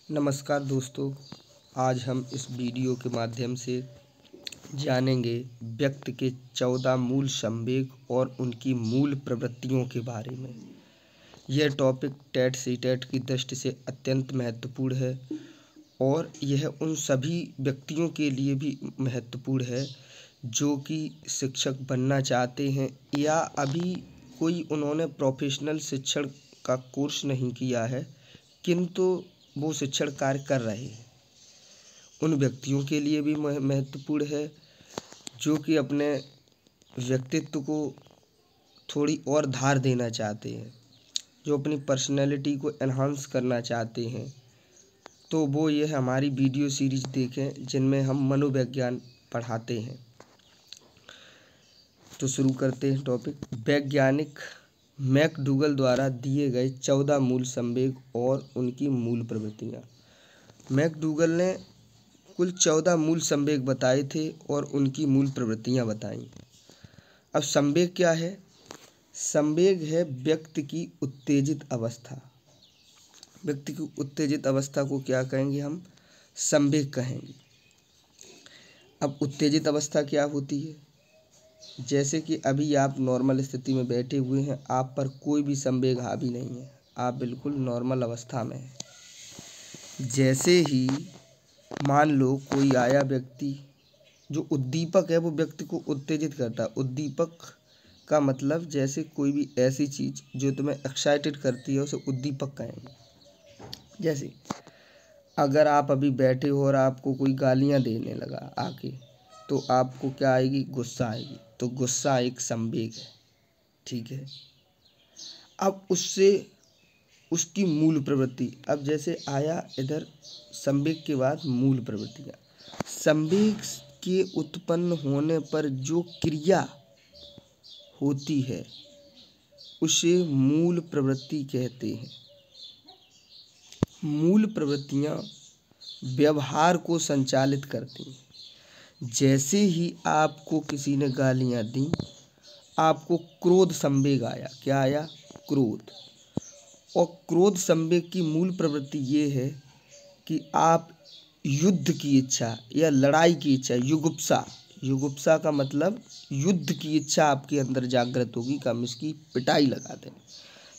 नमस्कार दोस्तों, आज हम इस वीडियो के माध्यम से जानेंगे व्यक्ति के 14 मूल संवेग और उनकी मूल प्रवृत्तियों के बारे में। यह टॉपिक टेट सीटेट की दृष्टि से अत्यंत महत्वपूर्ण है और यह उन सभी व्यक्तियों के लिए भी महत्वपूर्ण है जो कि शिक्षक बनना चाहते हैं या अभी कोई उन्होंने प्रोफेशनल शिक्षण का कोर्स नहीं किया है किंतु वो शिक्षण कार्य कर रहे हैं। उन व्यक्तियों के लिए भी महत्वपूर्ण है जो कि अपने व्यक्तित्व को थोड़ी और धार देना चाहते हैं, जो अपनी पर्सनैलिटी को एनहांस करना चाहते हैं। तो वो ये हमारी वीडियो सीरीज देखें जिनमें हम मनोविज्ञान पढ़ाते हैं। तो शुरू करते हैं टॉपिक। वैज्ञानिक मैकडूगल द्वारा दिए गए 14 मूल संवेग और उनकी मूल प्रवृत्तियाँ। मैकडूगल ने कुल 14 मूल संवेग बताए थे और उनकी मूल प्रवृत्तियाँ बताईं। अब संवेग क्या है? संवेग है व्यक्ति की उत्तेजित अवस्था। व्यक्ति की उत्तेजित अवस्था को क्या कहेंगे? हम संवेग कहेंगे। अब उत्तेजित अवस्था क्या होती है? जैसे कि अभी आप नॉर्मल स्थिति में बैठे हुए हैं, आप पर कोई भी संवेग हावी नहीं है, आप बिल्कुल नॉर्मल अवस्था में हैं। जैसे ही मान लो कोई आया व्यक्ति, जो उद्दीपक है वो व्यक्ति को उत्तेजित करता है। उद्दीपक का मतलब जैसे कोई भी ऐसी चीज़ जो तुम्हें एक्साइटेड करती है उसे उद्दीपक कहेंगे। जैसे अगर आप अभी बैठे हो और आपको कोई गालियाँ देने लगा आके, तो आपको क्या आएगी? गुस्सा आएगी। तो गुस्सा एक संवेग है, ठीक है। अब उससे उसकी मूल प्रवृत्ति, अब जैसे आया इधर संवेग के बाद मूल प्रवृत्तियाँ। संवेग के उत्पन्न होने पर जो क्रिया होती है उसे मूल प्रवृत्ति कहते हैं। मूल प्रवृत्तियाँ व्यवहार को संचालित करती हैं। जैसे ही आपको किसी ने गालियाँ दी, आपको क्रोध संवेग आया। क्या आया? क्रोध। और क्रोध संवेग की मूल प्रवृत्ति ये है कि आप युद्ध की इच्छा या लड़ाई की इच्छा, युगुप्सा का मतलब युद्ध की इच्छा आपके अंदर जागृत होगी कि हम इसकी पिटाई लगा दें,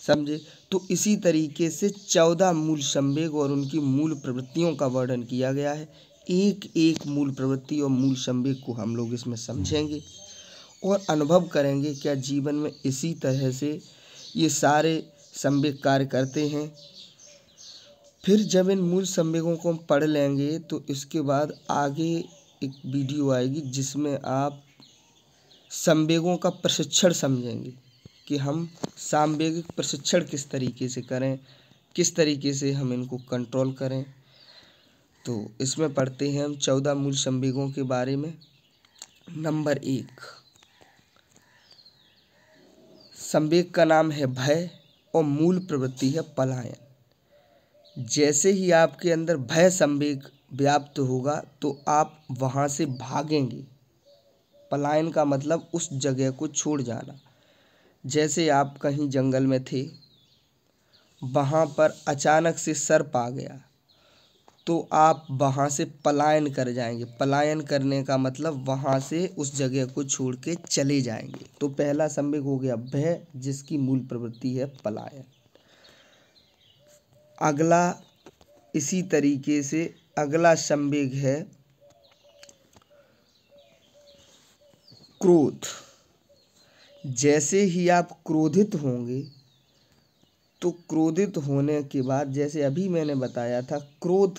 समझे? तो इसी तरीके से 14 मूल संवेग और उनकी मूल प्रवृत्तियों का वर्णन किया गया है। एक एक मूल प्रवृत्ति और मूल संवेग को हम लोग इसमें समझेंगे और अनुभव करेंगे क्या जीवन में इसी तरह से ये सारे संवेग कार्य करते हैं। फिर जब इन मूल संवेगों को हम पढ़ लेंगे तो इसके बाद आगे एक वीडियो आएगी जिसमें आप संवेगों का प्रशिक्षण समझेंगे कि हम सामवेगिक प्रशिक्षण किस तरीके से करें, किस तरीके से हम इनको कंट्रोल करें। तो इसमें पढ़ते हैं हम 14 मूल संवेगों के बारे में। नंबर 1, संवेग का नाम है भय और मूल प्रवृत्ति है पलायन। जैसे ही आपके अंदर भय संवेग व्याप्त होगा तो आप वहाँ से भागेंगे। पलायन का मतलब उस जगह को छोड़ जाना। जैसे आप कहीं जंगल में थे, वहाँ पर अचानक से सर्प आ गया तो आप वहाँ से पलायन कर जाएंगे। पलायन करने का मतलब वहाँ से उस जगह को छोड़ के चले जाएंगे। तो पहला संवेग हो गया भय, जिसकी मूल प्रवृत्ति है पलायन। अगला इसी तरीके से अगला संवेग है क्रोध। जैसे ही आप क्रोधित होंगे तो क्रोधित होने के बाद, जैसे अभी मैंने बताया था, क्रोध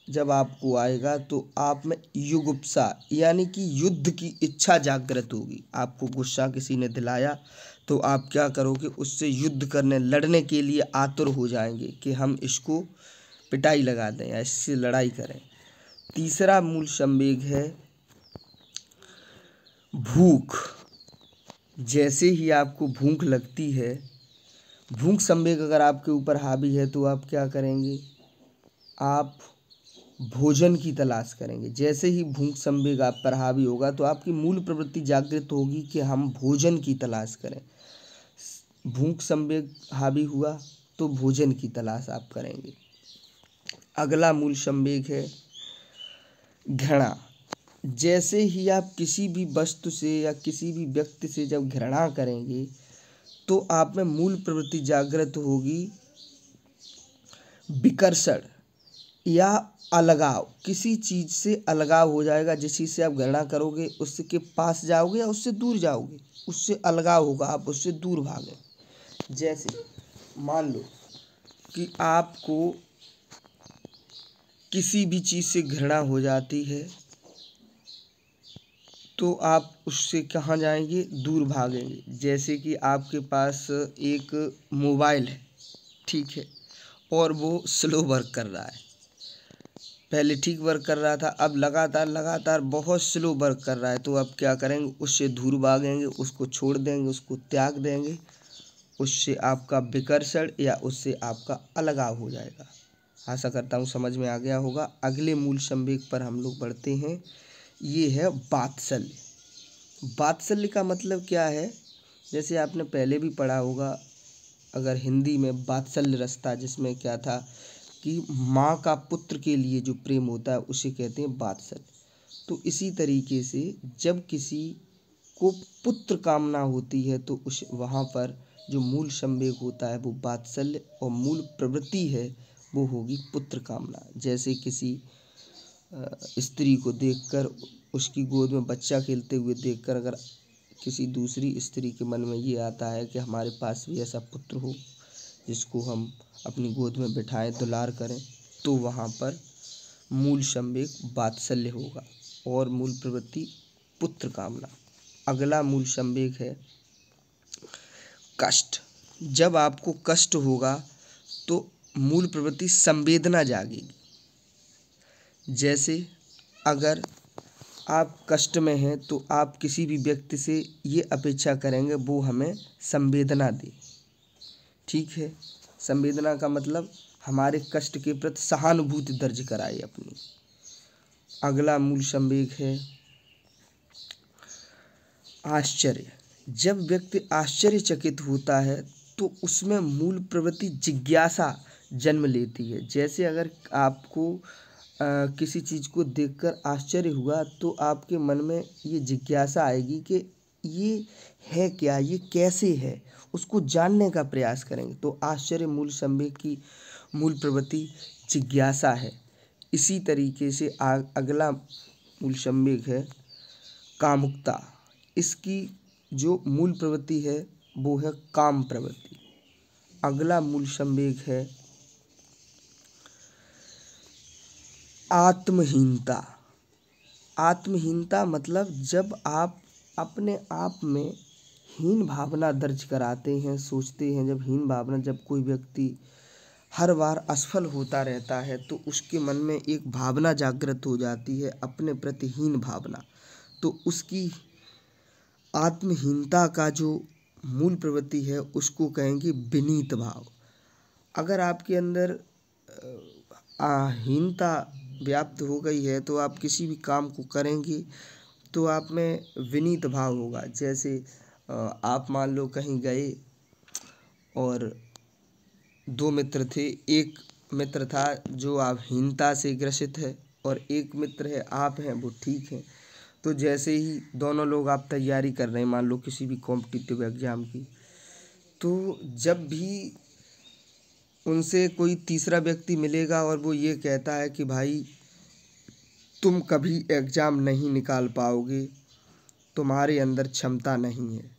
जब आपको आएगा तो आप में युगुप्सा यानी कि युद्ध की इच्छा जागृत होगी। आपको गुस्सा किसी ने दिलाया तो आप क्या करोगे? उससे युद्ध करने, लड़ने के लिए आतुर हो जाएंगे कि हम इसको पिटाई लगा दें या इससे लड़ाई करें। तीसरा मूल संवेग है भूख। जैसे ही आपको भूख लगती है, भूख संवेग अगर आपके ऊपर हावी है तो आप क्या करेंगे? आप भोजन की तलाश करेंगे। जैसे ही भूख संवेग आप पर हावी होगा तो आपकी मूल प्रवृत्ति जागृत होगी कि हम भोजन की तलाश करें। भूख संवेग हावी हुआ तो भोजन की तलाश आप करेंगे। अगला मूल संवेग है घृणा। जैसे ही आप किसी भी वस्तु से या किसी भी व्यक्ति से जब घृणा करेंगे तो आप में मूल प्रवृत्ति जागृत होगी विकर्षण या अलगाव। किसी चीज से अलगाव हो जाएगा, जिस चीज से आप घृणा करोगे उसके पास जाओगे या उससे दूर जाओगे, उससे अलगाव होगा, आप उससे दूर भागे। जैसे मान लो कि आपको किसी भी चीज से घृणा हो जाती है तो आप उससे कहाँ जाएंगे, दूर भागेंगे। जैसे कि आपके पास एक मोबाइल है, ठीक है, और वो स्लो वर्क कर रहा है। पहले ठीक वर्क कर रहा था, अब लगातार बहुत स्लो वर्क कर रहा है, तो आप क्या करेंगे, उससे दूर भागेंगे, उसको छोड़ देंगे, उसको त्याग देंगे। उससे आपका विकर्षण या उससे आपका अलगाव हो जाएगा। आशा करता हूँ समझ में आ गया होगा। अगले मूल संवेग पर हम लोग बढ़ते हैं, ये है वात्सल्य। वात्सल्य का मतलब क्या है, जैसे आपने पहले भी पढ़ा होगा अगर हिंदी में, वात्सल्य रस था, जिसमें क्या था कि माँ का पुत्र के लिए जो प्रेम होता है उसे कहते हैं वात्सल्य। तो इसी तरीके से जब किसी को पुत्र कामना होती है तो उस वहाँ पर जो मूल संवेग होता है वो वात्सल्य, और मूल प्रवृत्ति है वो होगी पुत्र कामना। जैसे किसी स्त्री को देखकर, उसकी गोद में बच्चा खेलते हुए देखकर अगर किसी दूसरी स्त्री के मन में ये आता है कि हमारे पास भी ऐसा पुत्र हो जिसको हम अपनी गोद में बिठाएं, दुलार करें, तो वहाँ पर मूल संवेग वात्सल्य होगा और मूल प्रवृत्ति पुत्र कामना। अगला मूल संवेग है कष्ट। जब आपको कष्ट होगा तो मूल प्रवृत्ति संवेदना जागेगी। जैसे अगर आप कष्ट में हैं तो आप किसी भी व्यक्ति से ये अपेक्षा करेंगे वो हमें संवेदना दे, ठीक है। संवेदना का मतलब हमारे कष्ट के प्रति सहानुभूति दर्ज कराए अपनी। अगला मूल संवेग है आश्चर्य। जब व्यक्ति आश्चर्यचकित होता है तो उसमें मूल प्रवृत्ति जिज्ञासा जन्म लेती है। जैसे अगर आपको किसी चीज़ को देखकर आश्चर्य हुआ तो आपके मन में ये जिज्ञासा आएगी कि ये है क्या, ये कैसे है, उसको जानने का प्रयास करेंगे। तो आश्चर्य मूल संवेग की मूल प्रवृत्ति जिज्ञासा है। इसी तरीके से अगला मूल संवेग है कामुकता। इसकी जो मूल प्रवृत्ति है वो है काम प्रवृत्ति। अगला मूल संवेग है आत्महीनता। आत्महीनता मतलब जब आप अपने आप में हीन भावना दर्ज कराते हैं, सोचते हैं। जब हीन भावना, जब कोई व्यक्ति हर बार असफल होता रहता है तो उसके मन में एक भावना जागृत हो जाती है, अपने प्रति हीन भावना। तो उसकी आत्महीनता का जो मूल प्रवृत्ति है उसको कहेंगे विनीत भाव। अगर आपके अंदर हीनता व्याप्त हो गई है तो आप किसी भी काम को करेंगे तो आप में विनीत भाव होगा। जैसे आप मान लो कहीं गए और दो मित्र थे। एक मित्र था जो आप हीनता से ग्रसित है और एक मित्र है आप हैं वो ठीक है। तो जैसे ही दोनों लोग आप तैयारी कर रहे हैं मान लो किसी भी कॉम्पिटिटिव एग्ज़ाम की, तो जब भी उनसे कोई तीसरा व्यक्ति मिलेगा और वो ये कहता है कि भाई तुम कभी एग्ज़ाम नहीं निकाल पाओगे, तुम्हारे अंदर क्षमता नहीं है।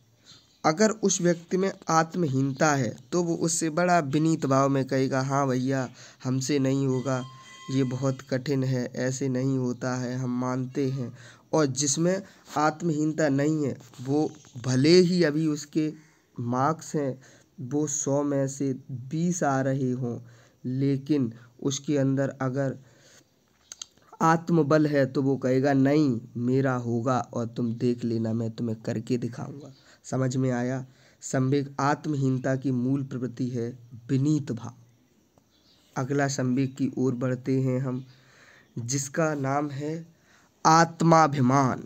अगर उस व्यक्ति में आत्महीनता है तो वो उससे बड़ा विनीत भाव में कहेगा हाँ भैया हमसे नहीं होगा, ये बहुत कठिन है, ऐसे नहीं होता है, हम मानते हैं। और जिसमें आत्महीनता नहीं है वो भले ही अभी उसके मार्क्स हैं वो 100 में से 20 आ रहे हों, लेकिन उसके अंदर अगर आत्मबल है तो वो कहेगा नहीं मेरा होगा और तुम देख लेना, मैं तुम्हें करके दिखाऊंगा। समझ में आया। संवेग आत्महीनता की मूल प्रवृत्ति है विनीत भाव। अगला संवेग की ओर बढ़ते हैं हम, जिसका नाम है आत्माभिमान।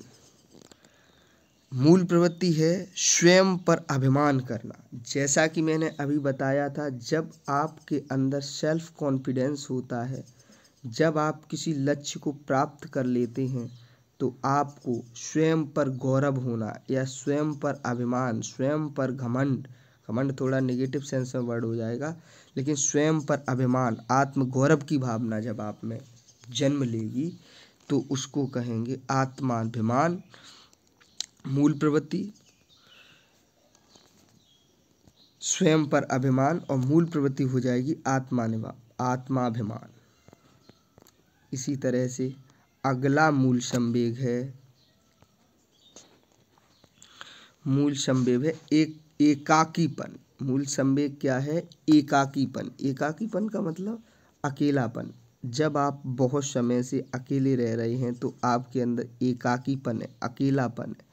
मूल प्रवृत्ति है स्वयं पर अभिमान करना। जैसा कि मैंने अभी बताया था, जब आपके अंदर सेल्फ कॉन्फिडेंस होता है जब आप किसी लक्ष्य को प्राप्त कर लेते हैं तो आपको स्वयं पर गौरव होना या स्वयं पर अभिमान, स्वयं पर घमंड, घमंड थोड़ा नेगेटिव सेंस में वर्ड हो जाएगा, लेकिन स्वयं पर अभिमान, आत्मगौरव की भावना जब आप में जन्म लेगी तो उसको कहेंगे आत्माभिमान। मूल प्रवृत्ति, स्वयं पर अभिमान और मूल प्रवृत्ति हो जाएगी आत्माभिमान। इसी तरह से अगला मूल संवेग है, एकाकीपन। मूल संवेग क्या है? एकाकीपन। एकाकीपन का मतलब अकेलापन। जब आप बहुत समय से अकेले रह रहे हैं तो आपके अंदर एकाकीपन है, अकेलापन है।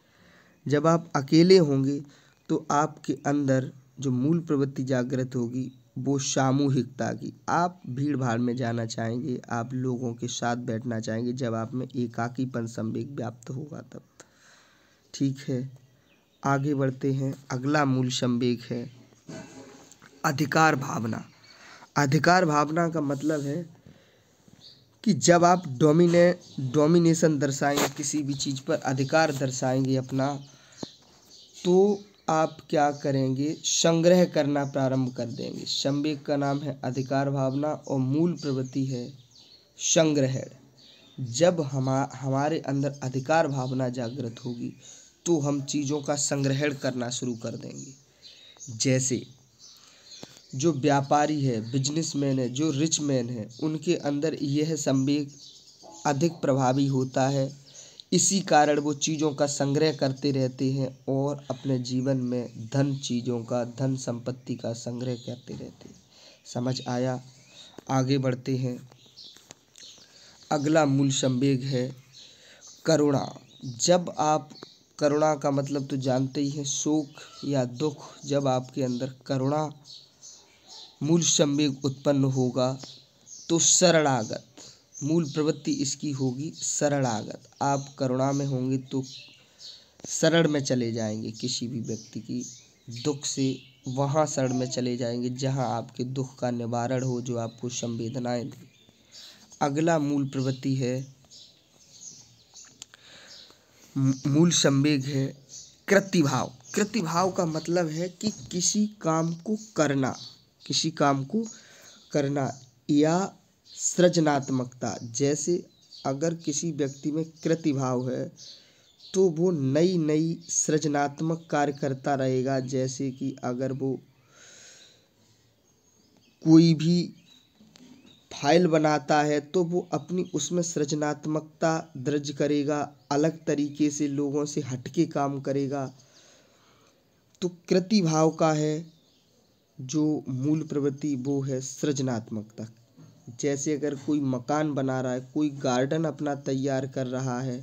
जब आप अकेले होंगे तो आपके अंदर जो मूल प्रवृत्ति जागृत होगी वो सामूहिकता की। आप भीड़ भाड़ में जाना चाहेंगे, आप लोगों के साथ बैठना चाहेंगे जब आप में एकाकीपन संवेग व्याप्त होगा तब। ठीक है, आगे बढ़ते हैं। अगला मूल संवेग है अधिकार भावना। अधिकार भावना का मतलब है कि जब आप डोमिनेशन दर्शाएंगे, किसी भी चीज़ पर अधिकार दर्शाएंगे अपना, तो आप क्या करेंगे? संग्रह करना प्रारंभ कर देंगे। संवेग का नाम है अधिकार भावना और मूल प्रवृत्ति है संग्रहण। जब हमारे अंदर अधिकार भावना जागृत होगी तो हम चीज़ों का संग्रहण करना शुरू कर देंगे। जैसे जो व्यापारी है, बिजनेसमैन है, जो रिच मैन है, उनके अंदर यह संवेग अधिक प्रभावी होता है। इसी कारण वो चीज़ों का संग्रह करते रहते हैं और अपने जीवन में चीज़ों का, धन संपत्ति का संग्रह करते रहते हैं। समझ आया? आगे बढ़ते हैं। अगला मूल संवेग है करुणा। जब आप, करुणा का मतलब तो जानते ही हैं, शोक या दुख। जब आपके अंदर करुणा मूल संवेग उत्पन्न होगा तो शरणागत, मूल प्रवृत्ति इसकी होगी शरणागत। आप करुणा में होंगे तो शरण में चले जाएंगे, किसी भी व्यक्ति की दुख से वहाँ शरण में चले जाएंगे जहाँ आपके दुख का निवारण हो, जो आपको संवेदनाएं दे। अगला मूल प्रवृत्ति है, मूल संवेग है कृतिभाव। कृतिभाव का मतलब है कि किसी काम को करना, किसी काम को करना या सृजनात्मकता। जैसे अगर किसी व्यक्ति में कृतिभाव है तो वो नई नई सृजनात्मक कार्य करता रहेगा। जैसे कि अगर वो कोई भी फाइल बनाता है तो वो अपनी उसमें सृजनात्मकता दर्ज करेगा, अलग तरीके से लोगों से हटके काम करेगा। तो कृतिभाव का है जो मूल प्रवृत्ति वो है सृजनात्मकता। जैसे अगर कोई मकान बना रहा है, कोई गार्डन अपना तैयार कर रहा है,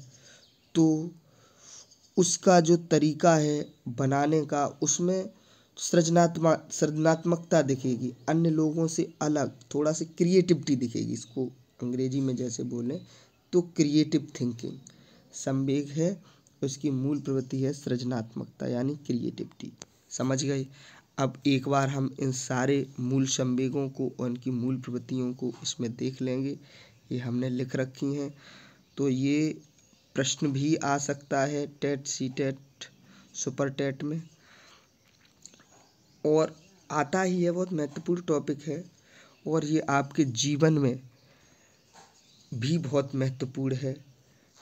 तो उसका जो तरीका है बनाने का, उसमें सृजनात्मकता दिखेगी, अन्य लोगों से अलग, थोड़ा सी क्रिएटिविटी दिखेगी। इसको अंग्रेजी में जैसे बोलें तो क्रिएटिव थिंकिंग संवेग है, उसकी मूल प्रवृत्ति है सृजनात्मकता यानी क्रिएटिविटी। समझ गए? अब एक बार हम इन सारे मूल संवेगों को और उनकी मूल प्रवृत्तियों को इसमें देख लेंगे। ये हमने लिख रखी हैं, तो ये प्रश्न भी आ सकता है TET, C TET, super TET में, और आता ही है। बहुत महत्वपूर्ण टॉपिक है और ये आपके जीवन में भी बहुत महत्वपूर्ण है,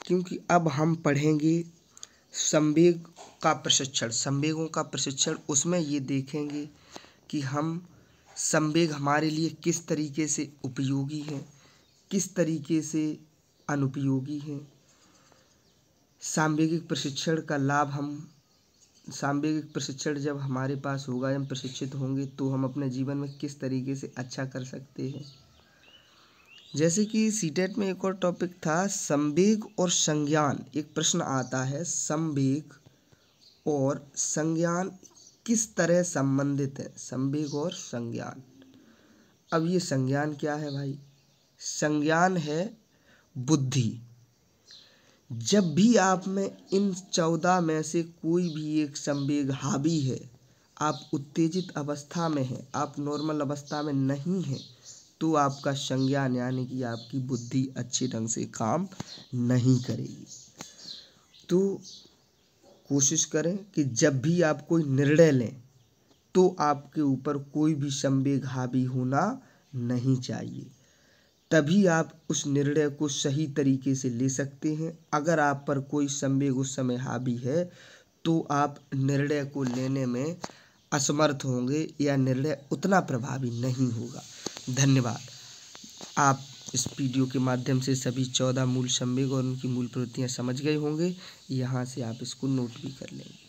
क्योंकि अब हम पढ़ेंगे संवेग का प्रशिक्षण, संवेगों का प्रशिक्षण। उसमें ये देखेंगे कि हम संवेग हमारे लिए किस तरीके से उपयोगी हैं, किस तरीके से अनुपयोगी हैं। सांवेगिक प्रशिक्षण का लाभ हम, सांवेगिक प्रशिक्षण जब हमारे पास होगा, हम प्रशिक्षित होंगे तो हम अपने जीवन में किस तरीके से अच्छा कर सकते हैं। जैसे कि सीटेट में एक और टॉपिक था संवेग और संज्ञान। एक प्रश्न आता है, संवेग और संज्ञान किस तरह संबंधित है? संवेग और संज्ञान। अब ये संज्ञान क्या है भाई? संज्ञान है बुद्धि। जब भी आप में इन 14 में से कोई भी एक संवेग हावी है, आप उत्तेजित अवस्था में हैं, आप नॉर्मल अवस्था में नहीं हैं, तो आपका संज्ञान यानी कि आपकी बुद्धि अच्छे ढंग से काम नहीं करेगी। तो कोशिश करें कि जब भी आप कोई निर्णय लें तो आपके ऊपर कोई भी संवेग हावी होना नहीं चाहिए, तभी आप उस निर्णय को सही तरीके से ले सकते हैं। अगर आप पर कोई संवेग उस समय हावी है तो आप निर्णय को लेने में असमर्थ होंगे या निर्णय उतना प्रभावी नहीं होगा। धन्यवाद। आप इस वीडियो के माध्यम से सभी 14 मूल संवेग और उनकी मूल प्रवृत्तियाँ समझ गए होंगे। यहाँ से आप इसको नोट भी कर लेंगे।